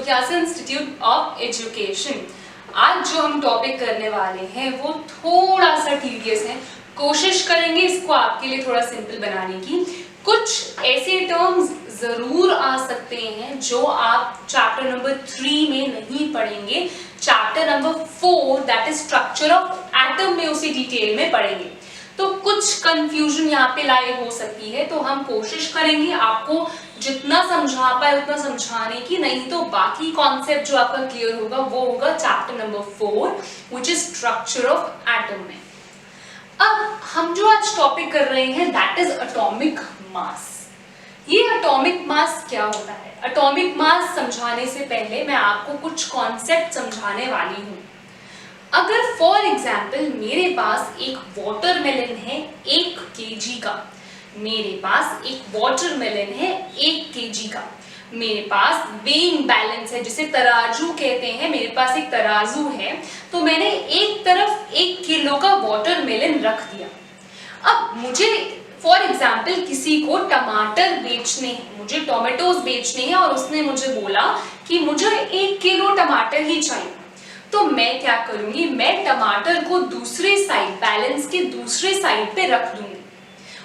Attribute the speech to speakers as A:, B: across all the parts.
A: जोग्यासन institute of education. आज जो हम टॉपिक करने वाले हैं वो थोड़ा सा टीडियस है, कोशिश करेंगे इसको आपके लिए थोड़ा सिंपल बनाने की। कुछ ऐसे टर्म्स जरूर आ सकते हैं जो आप चैप्टर नंबर 3 में नहीं पढ़ेंगे, chapter number 4 that is structure of atom में उसे डिटेल में पढ़ेंगे, तो कुछ कंफ्यूजन यहाँ पे लाइव हो सकती है। तो हम कोशिश करेंगे आपको जितना समझा पाए उतना समझाने की, नहीं तो बाकी कॉन्सेप्ट जो आपका क्लियर होगा वो होगा chapter number 4 which is structure of atom में। अब हम जो आज टॉपिक कर रहे हैं दैट इज एटॉमिक मास। ये एटॉमिक मास क्या होता है? एटॉमिक मास समझाने से पहले मैं आपको कुछ कॉन्सेप्ट समझाने वाली हूँ। अगर फॉर एग्जाम्पल मेरे पास एक वाटरमेलन है 1 kg का, मेरे पास एक वाटरमेलन है 1 kg का, मेरे पास वेइंग बैलेंस है जिसे तराजू कहते हैं, मेरे पास एक तराजू है, तो मैंने एक तरफ 1 किलो का वाटरमेलन रख दिया। अब मुझे फॉर एग्जाम्पल किसी को टमाटर बेचने हैं, मुझे टोमेटोज बेचने हैं और उसने मुझे बोला कि मुझे 1 किलो टमाटर ही चाहिए, तो मैं क्या करूंगी, मैं टमाटर को दूसरे साइड, बैलेंस के दूसरे साइड पे रख दूंगी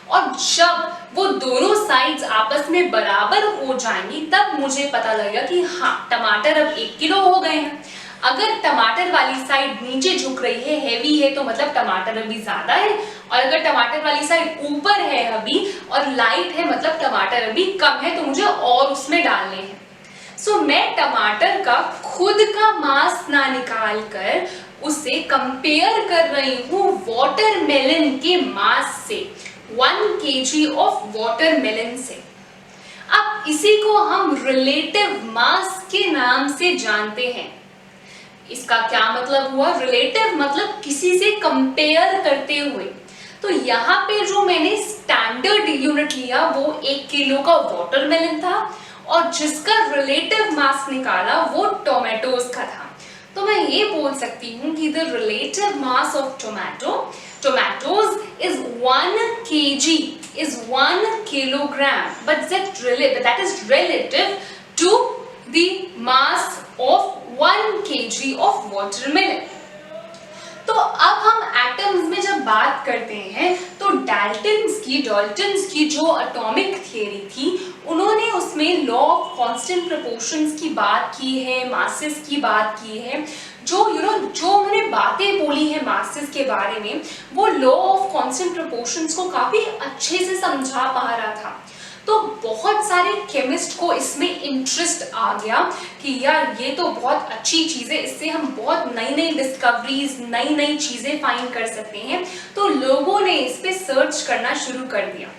A: और जब वो दोनों साइड्स आपस में बराबर हो जाएंगी तब मुझे पता लगेगा कि हाँ टमाटर अब 1 किलो हो गए हैं। अगर टमाटर वाली साइड नीचे झुक रही है, हैवी है, तो मतलब टमाटर अभी ज्यादा है, और अगर टमाटर वाली साइड ऊपर है अभी और लाइट है मतलब टमाटर अभी कम है, तो मुझे और उसमें डालने हैं। सो मैं टमाटर का खुद का मास ना निकाल कर उसे कंपेयर कर रही हूँ वाटरमेलन के मास से, 1 kg ऑफ वाटरमेलन से। अब इसी को हम रिलेटिव मास के नाम से जानते हैं। इसका क्या मतलब हुआ? रिलेटिव मतलब किसी से कंपेयर करते हुए। तो यहाँ पे जो मैंने स्टैंडर्ड यूनिट लिया वो 1 किलो का वाटरमेलन था और जिसका रिलेटिव मास निकाला वो टोमेटोज का था। तो मैं ये बोल सकती हूँ कि the relative mass of tomatoes is 1 kg, is 1 kilogram, but that is relative to the mass of 1 kg of watermelon. तो अब हम एटम्स में जब बात करते हैं तो डाल्टन्स की जो एटॉमिक थियरी थी, उन्होंने उसमें लॉ ऑफ कांस्टेंट प्रोपोर्शंस की बात की है, मासेस की बात की है। जो जो उन्होंने बातें बोली है मासेस के बारे में, वो लॉ ऑफ कांस्टेंट प्रोपोर्शंस को काफी अच्छे से समझा पा रहा था। तो बहुत सारे केमिस्ट को इसमें इंटरेस्ट आ गया कि यार ये तो बहुत अच्छी चीज़ है, इससे हम बहुत नई नई डिस्कवरीज, नई नई चीज़ें फाइंड कर सकते हैं। तो लोगों ने इस पे सर्च करना शुरू कर दिया।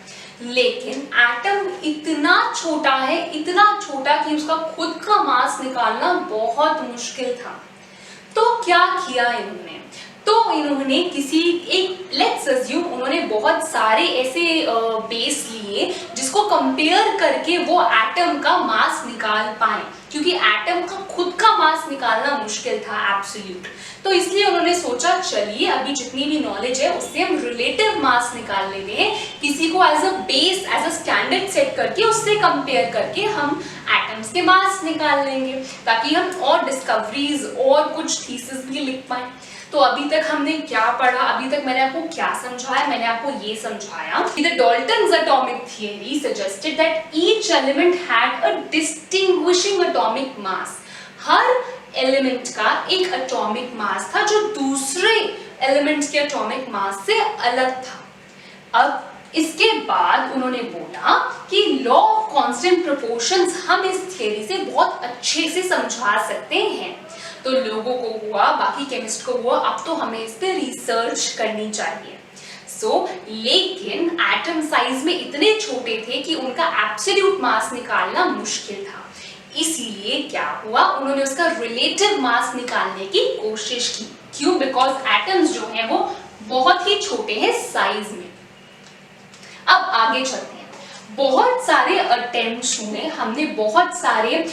A: लेकिन एटम इतना छोटा है, इतना छोटा कि उसका खुद का मास निकालना बहुत मुश्किल था। तो क्या किया इन्होंने? तो इन्होंने किसी एक लेट्स अज्यूम उन्होंने बहुत सारे ऐसे बेस लिए जिसको कंपेयर करके वो एटम का मास निकाल पाए, क्योंकि एटम का खुद का मास निकालना मुश्किल था एब्सोल्यूट। तो इसलिए उन्होंने सोचा चलिए अभी जितनी भी नॉलेज है उससे हम रिलेटिव मास निकाल लेते हैं, किसी को as a base, as a standard set करके उससे कंपेयर करके हम एटम्स के मास निकाल लेंगे, ताकि हम और डिस्कवरीज और कुछ थीसिस भी लिख पाए। तो अभी तक हमने क्या पढ़ा? अभी तक मैंने आपको क्या समझाया? मैंने आपको ये समझाया कि the Dalton's atomic theory suggested that each element had a distinguishing atomic mass. Her element का एक एटॉमिक मास था जो दूसरे एलिमेंट्स के एटॉमिक मास से अलग था। अब इसके बाद उन्होंने बोला कि लॉ ऑफ कांस्टेंट प्रोपोर्शंस हम इस थियरी से बहुत अच्छे से समझा सकते हैं। तो लोगों को हुआ, बाकी केमिस्ट को हुआ, अब तो हमें इस पे रिसर्च करनी चाहिए। लेकिन एटम साइज में इतने छोटे थे कि उनका एब्सोल्यूट मास निकालना मुश्किल था। इसीलिए क्या हुआ, उन्होंने उसका रिलेटिव मास निकालने की कोशिश की। क्यों? बिकॉज एटम्स जो हैं वो बहुत ही छोटे हैं साइज में। अब आगे चलते हैं। बहुत सारे अटेम्प्ट्स हुए, हमने बहुत सारे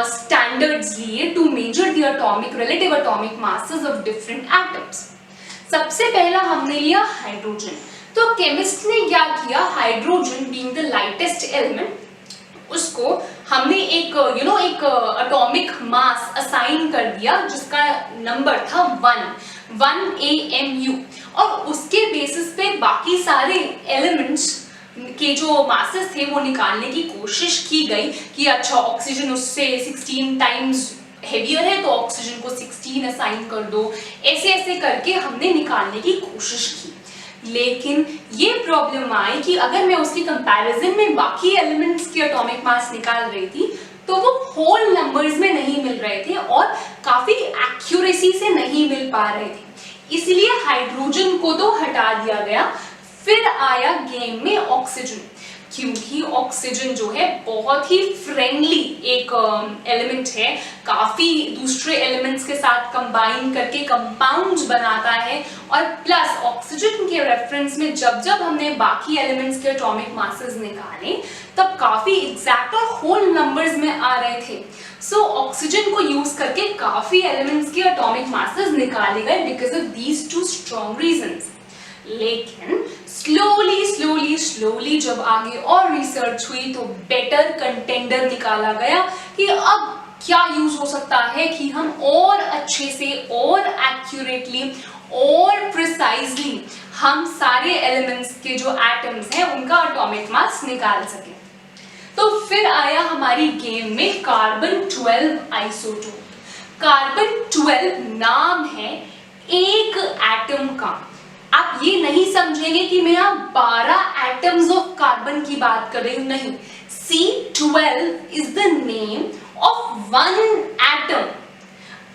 A: स्टैंडर्ड्स लिए to measure the atomic relative atomic masses of different atoms. सबसे पहला हमने लिया हाइड्रोजन। तो केमिस्ट ने क्या किया, hydrogen being the lightest element, उसको हमने एक एक एटॉमिक मास असाइन कर दिया जिसका नंबर था 1 AMU, और उसके बेसिस पे बाकी सारे एलिमेंट्स के जो मासेस थे वो निकालने की कोशिश की गई कि अच्छा ऑक्सीजन उससे 16 टाइम्स हेवियर है तो ऑक्सीजन को 16 असाइन कर दो, ऐसे ऐसे करके हमने निकालने की कोशिश की। लेकिन ये प्रॉब्लम आई कि अगर मैं उसकी कंपैरिजन में बाकी एलिमेंट्स की एटॉमिक मास निकाल रही थी तो वो होल नंबर्स में नहीं मिल रहे थे और काफी एक्यूरेसी से नहीं मिल पा रहे थे, इसलिए हाइड्रोजन को तो हटा दिया गया। फिर आया गेम में ऑक्सीजन, क्योंकि ऑक्सीजन जो है बहुत ही फ्रेंडली एक एलिमेंट है, काफी दूसरे एलिमेंट्स के साथ कंबाइन करके कंपाउंड्स बनाता है, और प्लस ऑक्सीजन के रेफरेंस में जब जब हमने बाकी एलिमेंट्स के एटॉमिक मासेस निकाले तब काफी एग्जैक्ट और होल नंबर्स में आ रहे थे। सो ऑक्सीजन को यूज करके काफी एलिमेंट्स के एटॉमिक मासेस निकाले गए because of these two strong reasons. लेकिन स्लोली जब आगे और रिसर्च हुई तो बेटर कंटेंडर निकाला गया कि अब क्या यूज हो सकता है कि हम और अच्छे से और एक्यूरेटली और प्रिसाइजली हम सारे एलिमेंट्स के जो एटम्स हैं उनका एटॉमिक मास निकाल सके। तो फिर आया हमारी गेम में कार्बन 12 आइसोटोप। कार्बन 12 नाम है एक एटम का। आप ये नहीं समझेंगे कि मैं यहाँ 12 एटम्स ऑफ कार्बन की बात कर रही हूं, नहीं। C12 is the name of one atom.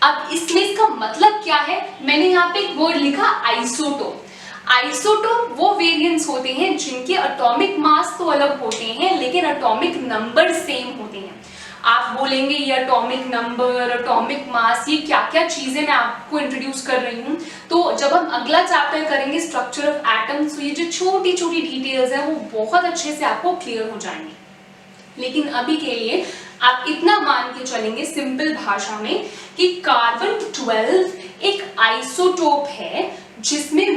A: अब इसमें इसका मतलब क्या है, मैंने यहाँ पे एक वर्ड लिखा आइसोटोप। आइसोटोप वो वेरिएंट्स होते हैं जिनके एटॉमिक मास तो अलग होते हैं लेकिन एटॉमिक नंबर सेम होते हैं। आप बोलेंगे ये एटॉमिक नंबर, एटॉमिक मास, ये क्या क्या चीजें मैं आपको इंट्रोड्यूस कर रही हूँ। तो जब हम अगला चैप्टर करेंगे स्ट्रक्चर ऑफ एटम्स तो ये जो छोटी छोटी डिटेल्स हैं वो बहुत अच्छे से आपको क्लियर हो जाएंगे। लेकिन अभी के लिए आप इतना मान के चलेंगे सिंपल भाषा में कि कार्बन 12 एक आइसोटोप है जिसमें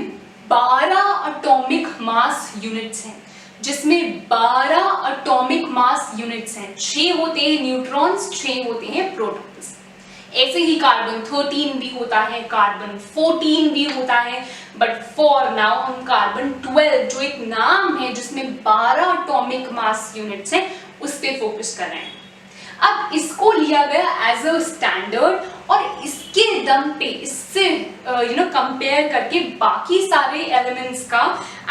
A: 12 एटॉमिक मास यूनिट्स हैं, जिसमें 12 एटॉमिक मास यूनिट्स हैं। 6 होते हैं न्यूट्रॉन्स, 6 होते हैं प्रोटॉन्स। ऐसे ही कार्बन 13 भी होता है, कार्बन 14 भी होता है, बट फॉर नाउ हम कार्बन 12 जो एक नाम है जिसमें 12 एटॉमिक मास यूनिट्स हैं उस पे फोकस कर रहे हैं। अब इसको लिया गया एज अ स्टैंडर्ड और इसके दम पे इससे कंपेयर करके बाकी सारे एलिमेंट्स का,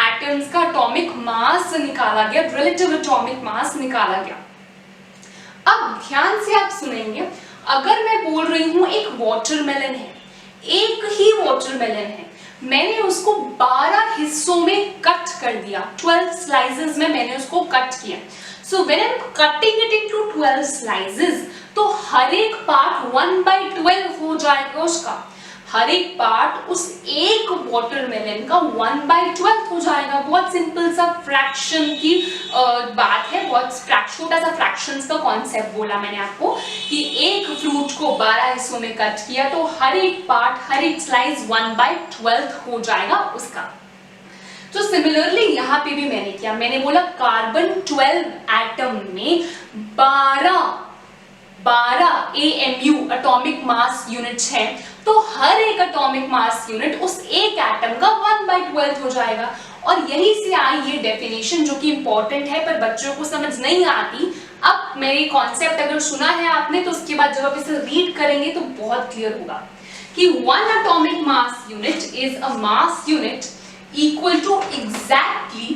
A: एटम्स का एटॉमिक मास निकाला गया, रिलेटिव एटॉमिक मास निकाला गया। अब ध्यान से आप सुनेंगे, अगर मैं बोल रही हूं एक वाटरमेलन है, एक ही वाटरमेलन है, मैंने उसको 12 हिस्सों में कट कर दिया, 12 स्लाइसेस में मैंने उसको कट किया। So when I'm cutting it into 12 slices, तो हर एक पार्ट 1/12 हो जाएगा उसका। हर एक पार्ट उस एक वाटरमेलन का 1/12 हो जाएगा। बहुत सिंपल सा फ्रैक्शन की बात है, बहुत छोटा सा फ्रैक्शंस का कॉन्सेप्ट बोला मैंने आपको कि एक फ्रूट को 12 हिस्सों में कट किया तो हर एक पार्ट, हर एक स्लाइस 1/12 हो जाएगा उसका। तो सिमिलरली यहाँ पे भी मैंने किया, मैंने बोला कार्बन 12 एटम में 12 AMU एटॉमिक मास यूनिट्स हैं, तो हर एक एटॉमिक मास यूनिट उस एक एटम का 1/12 हो जाएगा। और यही से आई ये डेफिनेशन जो कि इंपॉर्टेंट है पर बच्चों को समझ नहीं आती। अब मेरी कॉन्सेप्ट अगर सुना है आपने तो उसके बाद जब आप इसे रीड करेंगे तो बहुत क्लियर होगा कि one atomic mass unit is a mass unit equal to exactly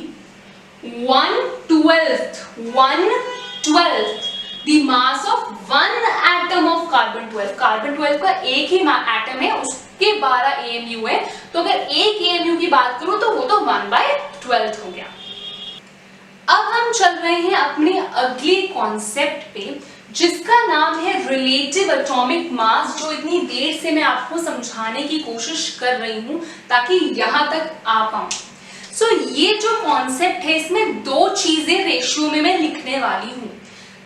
A: 1/12 the mass of one atom of carbon 12। Carbon 12 का एक ही एटम है, उसके 12 AMU है, तो अगर एक AMU की बात करूं तो वो तो 1/12 हो गया। अब हम चल रहे हैं अपने अगले कॉन्सेप्ट पे जिसका नाम है रिलेटिव एटॉमिक मास, जो इतनी देर से मैं आपको समझाने की कोशिश कर रही हूं ताकि यहां तक आ पाऊं। सो ये जो कॉन्सेप्ट है इसमें दो चीजें रेशियो में मैं लिखने वाली हूं,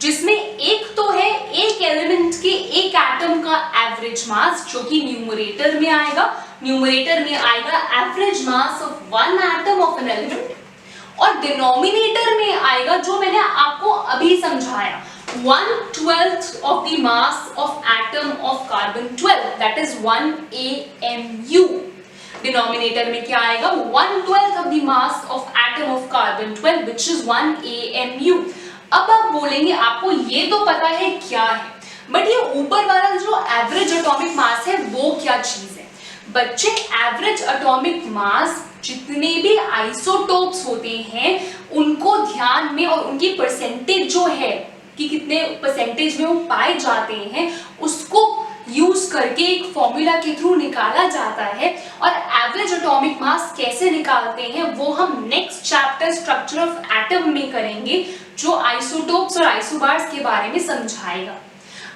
A: जिसमें एक तो है एक एलिमेंट के एक एटम का एवरेज मास जो कि न्यूमरेटर में आएगा। न्यूमरेटर में आएगा average mass of one atom of an element, और डिनोमिनेटर में आएगा जो मैंने आपको अभी समझाया, 1/12 of the mass of atom of carbon 12, that is 1 AMU. Denominator में क्या आएगा, 1/12 of the mass of atom of carbon 12, which is 1 AMU. अब आप बोलेंगे आपको ये तो पता है क्या है, बट ये ऊपर वाला जो एवरेज एटॉमिक मास है वो क्या चीज है? बच्चे, एवरेज एटॉमिक मास जितने भी आइसोटोप्स होते हैं उनको ध्यान में, और उनकी परसेंटेज जो है कि कितने परसेंटेज में वो पाए जाते हैं, उसको यूज करके एक फॉर्मूला के थ्रू निकाला जाता है। और एवरेज एटॉमिक मास कैसे निकालते हैं वो हम next chapter structure of atom में करेंगे, जो आइसोटोप्स और आइसोबार्स के बारे में समझाएगा।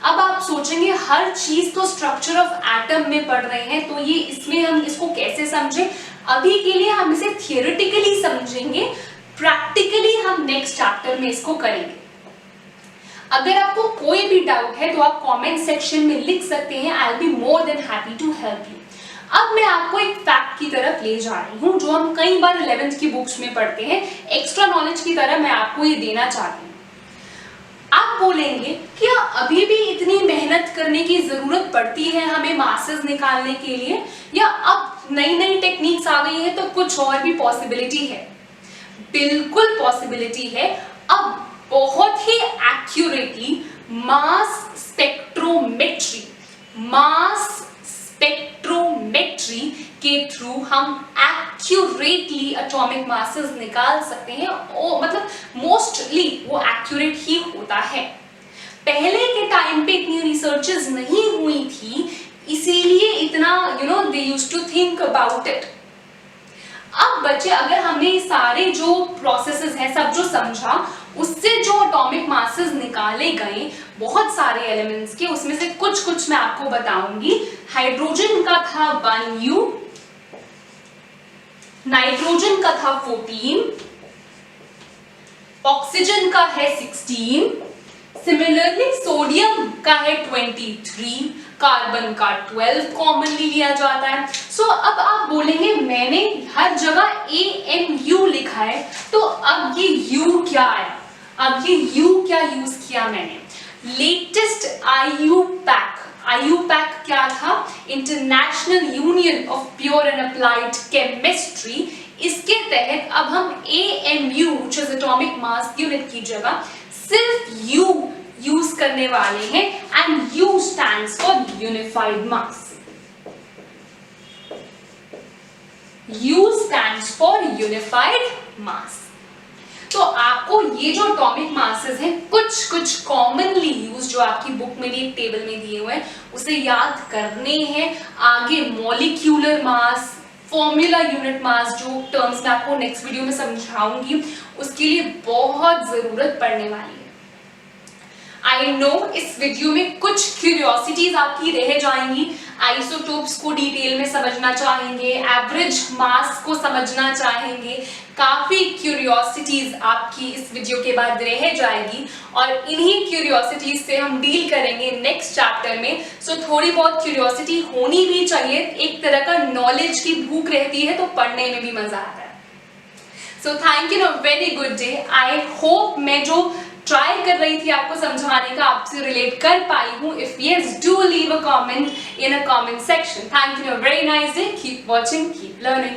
A: अब आप सोचेंगे हर चीज तो स्ट्रक्चर ऑफ एटम में पढ़ रहे हैं, तो ये इसमें हम इसको कैसे समझें? अभी के लिए हम इसे थियोरेटिकली समझेंगे, प्रैक्टिकली हम नेक्स्ट चैप्टर में इसको करेंगे। अगर आपको कोई भी डाउट है तो आप कमेंट सेक्शन में लिख सकते हैं, I will be more than happy to help you. अब मैं आपको एक फैक्ट की तरफ ले जा रही हूँ जो हम कई बार 11th की बुक्स में पढ़ते हैं, एक्स्ट्रा नॉलेज की तरह मैं आपको ये देना चाहती हूँ। आप बोलेंगे क्या अभी भी इतनी मेहनत करने की जरूरत पड़ती है हमें मासेस निकालने के लिए, या अब नई नई टेक्निक्स आ गई है तो कुछ और भी पॉसिबिलिटी है? बिल्कुल पॉसिबिलिटी है। अब बहुत ही एक्यूरेटली मास स्पेक्ट्रोमेट्री के थ्रू हम एक्यूरेटली एटॉमिक मासेस निकाल सकते हैं, मतलब मोस्टली वो एक्यूरेट ही होता है। पहले के टाइम पे इतनी रिसर्चेस नहीं हुई थी, इसीलिए इतना they used to think about it. अब बच्चे, अगर हमने सारे जो प्रोसेसेस हैं सब जो समझा, उससे जो एटॉमिक मासेस निकाले गए बहुत सारे एलिमेंट्स के, उसमें से कुछ मैं आपको बताऊंगी। हाइड्रोजन का था 1U, नाइट्रोजन का था 14, ऑक्सीजन का है 16, सिमिलरली सोडियम का है 23, कार्बन का 12 कॉमनली लिया जाता है। सो अब आप बोलेंगे मैंने हर जगह AMU लिखा है, तो अब ये U क्या आया? अब ये U क्या यूज किया मैंने? लेटेस्ट IUPAC क्या था? International Union of Pure and Applied Chemistry. इसके तहत अब हम AMU which is atomic mass unit की जगह सिर्फ U यूज करने वाले हैं, and U stands for unified mass. U stands for unified mass. तो आपको ये जो एटॉमिक मासेस हैं कुछ कॉमनली यूज जो आपकी बुक में भी टेबल में दिए हुए हैं उसे याद करने हैं। आगे molecular mass, formula unit mass, जो टर्म्स मैं आपको नेक्स्ट वीडियो में समझाऊंगी, उसके लिए बहुत जरूरत पड़ने वाली है। आई नो इस वीडियो में कुछ क्यूरियोसिटीज आपकी रह जाएंगी, आइसोटोप्स को डिटेल में समझना चाहेंगे, एवरेज मास को समझना चाहेंगे, काफी क्यूरियोसिटीज आपकी इस वीडियो के बाद रह जाएगी, और इन्हीं क्यूरियोसिटीज से हम डील करेंगे नेक्स्ट चैप्टर में। सो थोड़ी बहुत क्यूरियोसिटी होनी भी चाहिए, एक तरह का नॉलेज की भूख रहती है तो पढ़ने में भी मजा आता है। So thank you, very good day. I hope मैं जो ट्राई कर रही थी आपको समझाने का आपसे रिलेट कर पाई हूँ। If yes, do leave a comment in a comment section. Thank you, very nice day, keep watching, keep learning.